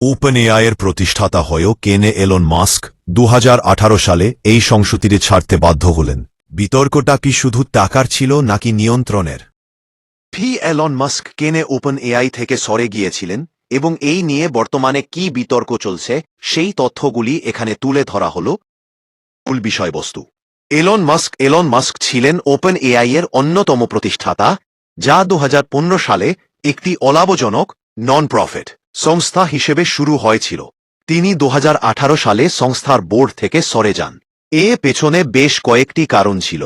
Open এআইয়ের প্রতিষ্ঠাতা হয়েও কেন এলন মাস্ক 2018 সালে এই সংশোধনী ছাড়তে বাধ্য হলেন। বিতর্কটা কি শুধু টাকার ছিল নাকি নিয়ন্ত্রণের? এলন মাস্ক কেন ওপেন এআই থেকে সরে গিয়েছিলেন এবং এই নিয়ে বর্তমানে কি বিতর্ক চলছে সেই তথ্যগুলি এখানে তুলে ধরা হল। মূল বিষয়বস্তু: এলন মাস্ক ছিলেন ওপেন এআই এর অন্যতম প্রতিষ্ঠাতা, যা 2015 সালে একটি অলাভজনক নন প্রফিট সংস্থা হিসেবে শুরু হয়েছিল। তিনি 2018 সালে সংস্থার বোর্ড থেকে সরে যান। পেছনে বেশ কয়েকটি কারণ ছিল।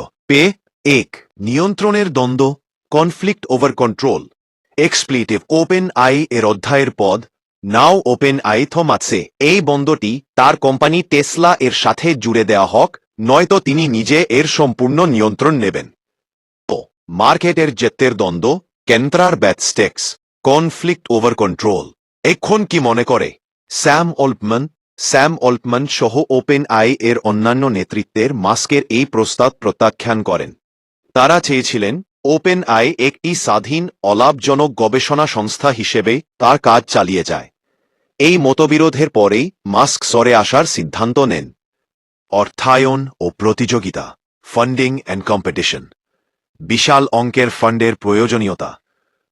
1. নিয়ন্ত্রণের দ্বন্দ্ব, কনফ্লিক্ট ওভার কন্ট্রোল। এক্সপ্লিটিভ ওপেন আই এর অধ্যায়ের পদ নাও ওপেন আই থমাৎসে এই বন্ধটি তার কোম্পানি টেসলা এর সাথে জুড়ে দেওয়া হোক, নয়তো তিনি নিজে এর সম্পূর্ণ নিয়ন্ত্রণ নেবেন। তো মার্কেটের জেতের দ্বন্দ্ব, কেন্দ্রার ব্যাট স্টেক্স, কনফ্লিক্ট ওভার কন্ট্রোল। এখন কি মনে করে স্যাম অল্টম্যান সহ ওপেন আই এর অন্যান্য নেতৃত্বের মাস্কের এই প্রস্তাব প্রত্যাখ্যান করেন? তারা চেয়েছিলেন ওপেন আই একটি স্বাধীন অলাভজনক গবেষণা সংস্থা হিসেবে তার কাজ চালিয়ে যায়। এই মতবিরোধের পরেই মাস্ক সরে আসার সিদ্ধান্ত নেন। অর্থায়ন ও প্রতিযোগিতা, ফান্ডিং অ্যান্ড কম্পিটিশন। বিশাল অঙ্কের ফান্ডের প্রয়োজনীয়তা।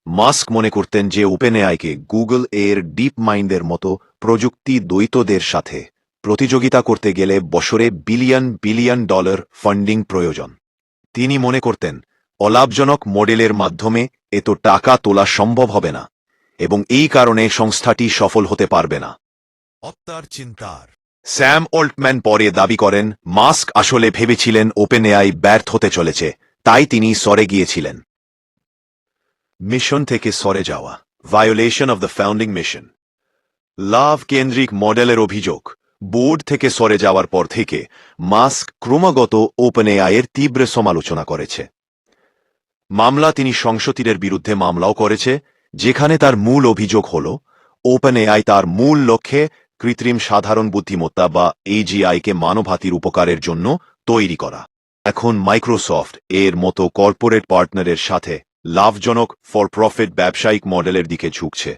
মাস্ক মনে করতেন যে ওপেন এআইকে গুগল এর ডিপ মাইন্ডের মতো প্রযুক্তি দ্বৈতদের সাথে প্রতিযোগিতা করতে গেলে বছরে বিলিয়ন ডলার ফান্ডিং প্রয়োজন। তিনি মনে করতেন অলাভজনক মডেলের মাধ্যমে এত টাকা তোলা সম্ভব হবে না এবং এই কারণে সংস্থাটি সফল হতে পারবে না। চিন্তার স্যাম অল্টম্যান পরে দাবি করেন মাস্ক আসলে ভেবেছিলেন ওপেন এআই ব্যর্থ হতে চলেছে, তাই তিনি সরে গিয়েছিলেন। মিশন থেকে সরে যাওয়া, violation of the founding mission. লাভ কেন্দ্রিক মডেলের অভিযোগ। বোর্ড থেকে সরে যাওয়ার পর থেকে মাস্ক ক্রমাগত ওপেন এআই এর তীব্র সমালোচনা করেছে। মামলা তিনি সংসদের বিরুদ্ধে মামলাও করেছে, যেখানে তার মূল অভিযোগ হল ওপেন এআই তার মূল লক্ষ্যে কৃত্রিম সাধারণ বুদ্ধিমত্তা বা এজিআইকে মানবহাতির উপকারের জন্য তৈরি করা। এখন মাইক্রোসফট এর মতো কর্পোরেট পার্টনারের সাথে লাভজনক ফর প্রফিট ব্যবসায়িক মডেলের দিকে ঝুঁকছে,